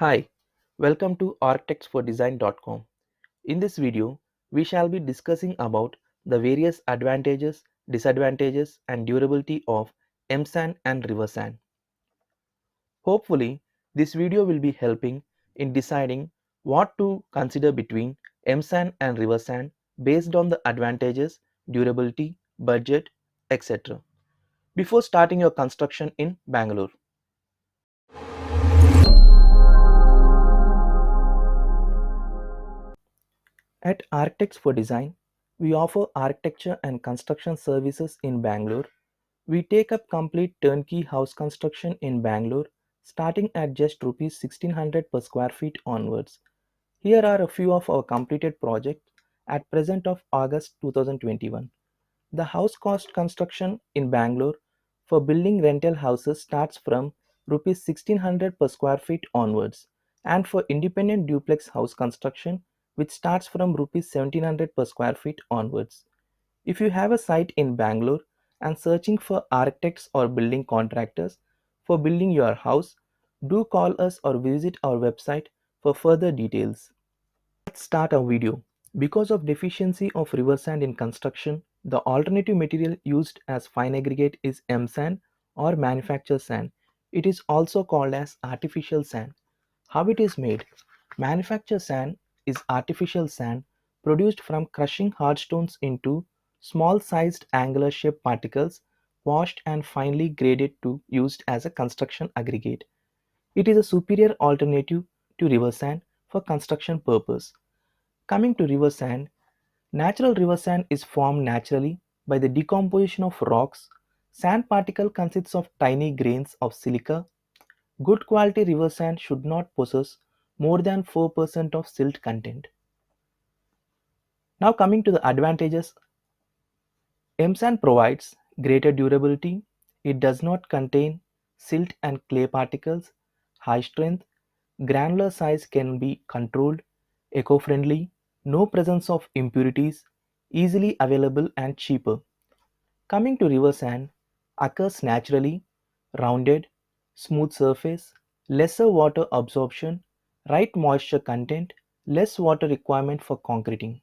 Hi, welcome to architectsfordesign.com. In this video, we shall be discussing about the various advantages, disadvantages and durability of M-sand and river sand. Hopefully, this video will be helping in deciding what to consider between M-sand and river sand based on the advantages, durability, budget, etc. before starting your construction in Bangalore. At Architects for Design, we offer architecture and construction services in Bangalore. We take up complete turnkey house construction in Bangalore starting at just rupees 1600 per square feet onwards. Here are a few of our completed projects at present of August 2021. The house cost construction in Bangalore for building rental houses starts from rupees 1600 per square feet onwards, and for independent duplex house construction which starts from rupees 1700 per square feet onwards. If you have a site in Bangalore and searching for architects or building contractors for building your house, do call us or visit our website for further details. Let's start our video. Because of deficiency of river sand in construction, the alternative material used as fine aggregate is M sand or manufactured sand. It is also called as artificial sand. How it is made? Manufactured sand is artificial sand produced from crushing hard stones into small sized angular shaped particles washed and finely graded to used as a construction aggregate. It is a superior alternative to river sand for construction purpose. Coming to river sand, natural river sand is formed naturally by the decomposition of rocks. Sand particle consists of tiny grains of silica. Good quality river sand should not possess more than 4% of silt content. Now coming to the advantages, M-sand provides greater durability. It does not contain silt and clay particles. High strength, granular size can be controlled, eco-friendly, no presence of impurities, easily available and cheaper. Coming to river sand, occurs naturally, rounded, smooth surface, lesser water absorption, right moisture content, less water requirement for concreting.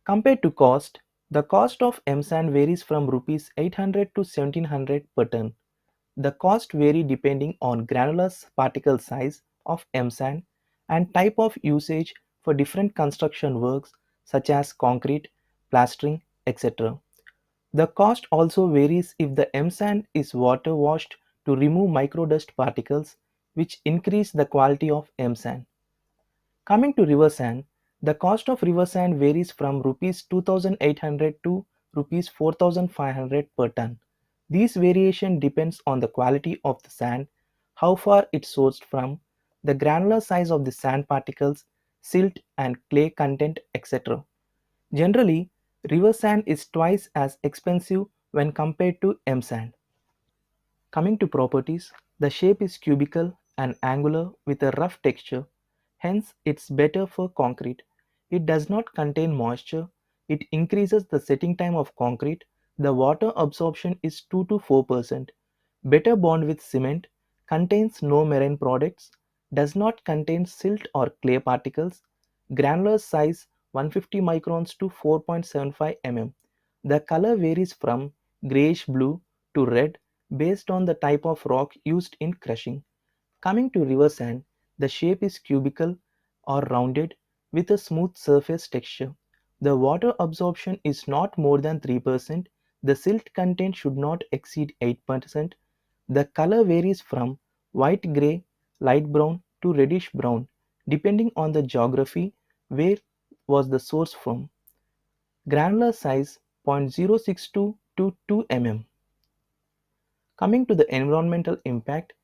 Compared to cost, the cost of M-sand varies from rupees 800 to 1700 per ton. The cost vary depending on granular particle size of M-sand and type of usage for different construction works such as concrete, plastering, etc. The cost also varies if the M-sand is water washed to remove microdust particles which increase the quality of M-sand. Coming to river sand, the cost of river sand varies from rupees 2800 to rupees 4500 per ton. This variation depends on the quality of the sand, how far it's sourced from, the granular size of the sand particles, silt and clay content, etc. Generally, river sand is twice as expensive when compared to M sand. Coming to properties, the shape is cubical and angular with a rough texture, hence it's better for concrete. It does not contain moisture, it increases the setting time of concrete, the water absorption is 2 to 4%, better bond with cement, contains no marine products, does not contain silt or clay particles, granular size 150 microns to 4.75 mm. The color varies from grayish blue to red based on the type of rock used in crushing. Coming to river sand, the shape is cubical or rounded with a smooth surface texture. The water absorption is not more than 3%. The silt content should not exceed 8%. The color varies from white gray, light brown to reddish brown depending on the geography where was the source from. Granular size 0.062 to 2 mm. Coming to the environmental impact,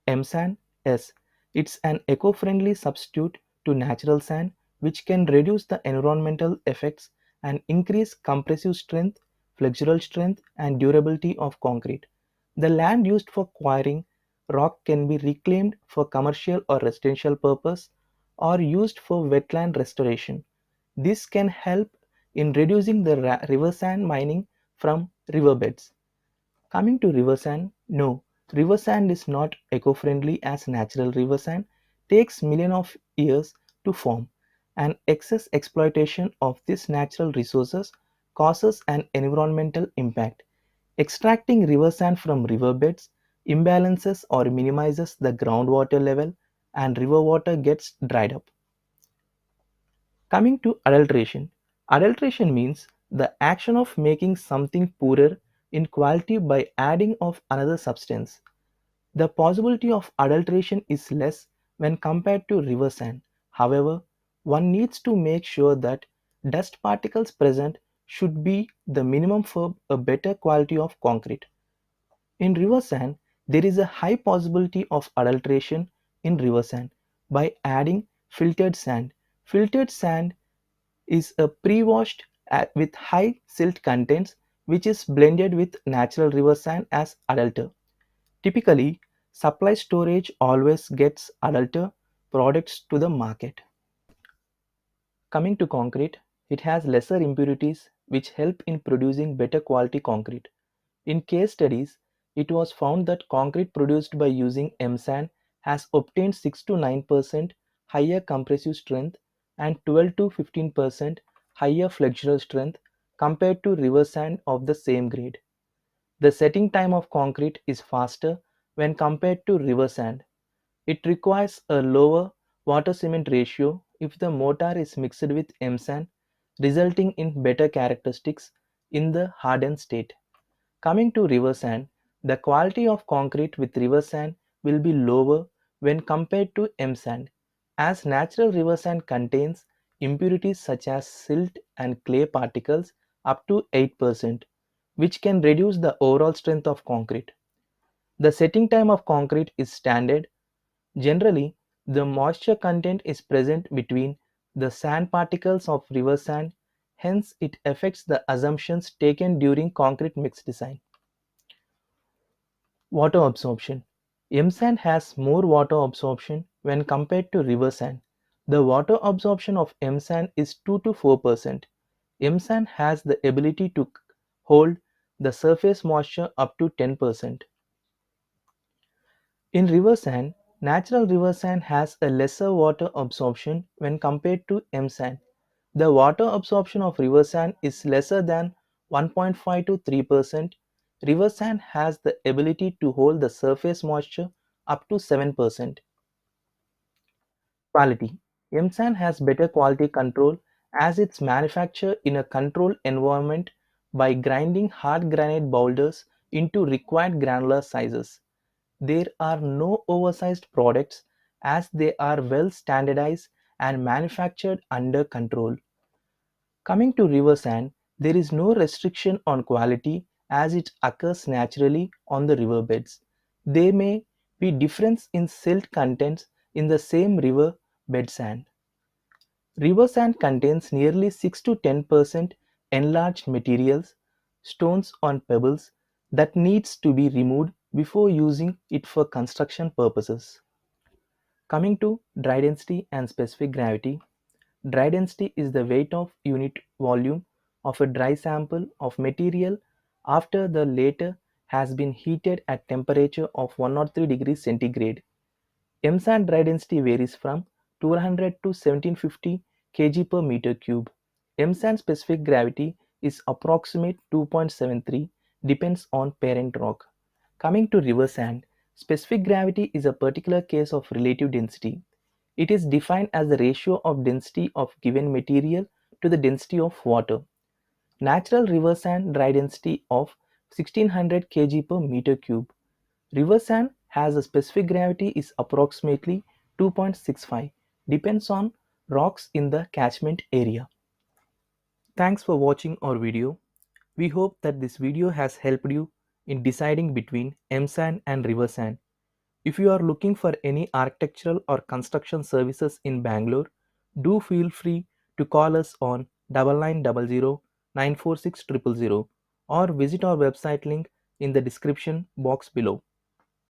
M-sand S. It's an eco-friendly substitute to natural sand which can reduce the environmental effects and increase compressive strength, flexural strength and durability of concrete. The land used for quarrying rock can be reclaimed for commercial or residential purpose or used for wetland restoration. This can help in reducing the river sand mining from riverbeds. Coming to river sand, no, River sand is not eco-friendly as natural river sand takes millions of years to form, and excess exploitation of these natural resources causes an environmental impact. Extracting river sand from riverbeds imbalances or minimizes the groundwater level and river water gets dried up. Coming to adulteration. Adulteration means the action of making something poorer in quality by adding of another substance. The possibility of adulteration is less when compared to river sand. However, one needs to make sure that dust particles present should be the minimum for a better quality of concrete. In river sand, there is a high possibility of adulteration in river sand by adding filtered sand. Filtered sand is a pre-washed with high silt contents which is blended with natural river sand as adulter. Typically, supply storage always gets adulter products to the market. Coming to concrete, it has lesser impurities which help in producing better quality concrete. In case studies, it was found that concrete produced by using M-sand has obtained 6 to 9% higher compressive strength and 12 to 15% higher flexural strength compared to river sand of the same grade. The setting time of concrete is faster when compared to river sand. It requires a lower water cement ratio if the mortar is mixed with M sand, resulting in better characteristics in the hardened state. Coming to river sand, the quality of concrete with river sand will be lower when compared to M sand, as natural river sand contains impurities such as silt and clay particles up to 8%, which can reduce the overall strength of concrete. The setting time of concrete is standard. Generally, the moisture content is present between the sand particles of river sand, hence it affects the assumptions taken during concrete mix design. Water absorption. M sand has more water absorption when compared to river sand. The water absorption of M sand is 2 to 4%. M sand has the ability to hold the surface moisture up to 10%. In river sand, natural river sand has a lesser water absorption when compared to M sand. The water absorption of river sand is lesser than 1.5 to 3%. River sand has the ability to hold the surface moisture up to 7%. Quality. M sand has better quality control as it's manufactured in a controlled environment by grinding hard granite boulders into required granular sizes. There are no oversized products as they are well standardized and manufactured under control. Coming to river sand, there is no restriction on quality as it occurs naturally on the riverbeds. There may be difference in silt contents in the same river bed sand. River sand contains nearly 6 to 10% enlarged materials, stones on pebbles that needs to be removed before using it for construction purposes. Coming to dry density and specific gravity, dry density is the weight of unit volume of a dry sample of material after the latter has been heated at temperature of 103 degrees centigrade. M-sand dry density varies from 200 to 1750 kg per meter cube. M-sand specific gravity is approximate 2.73 depends on parent rock. Coming to river sand, specific gravity is a particular case of relative density. It is defined as the ratio of density of given material to the density of water. Natural river sand dry density of 1600 kg per meter cube. River sand has a specific gravity is approximately 2.65 depends on rocks in the catchment area. Thanks for watching our video. We hope that this video has helped you in deciding between M sand and river sand. If you are looking for any architectural or construction services in Bangalore, do feel free to call us on 9900 946 000 or visit our website link in the description box below.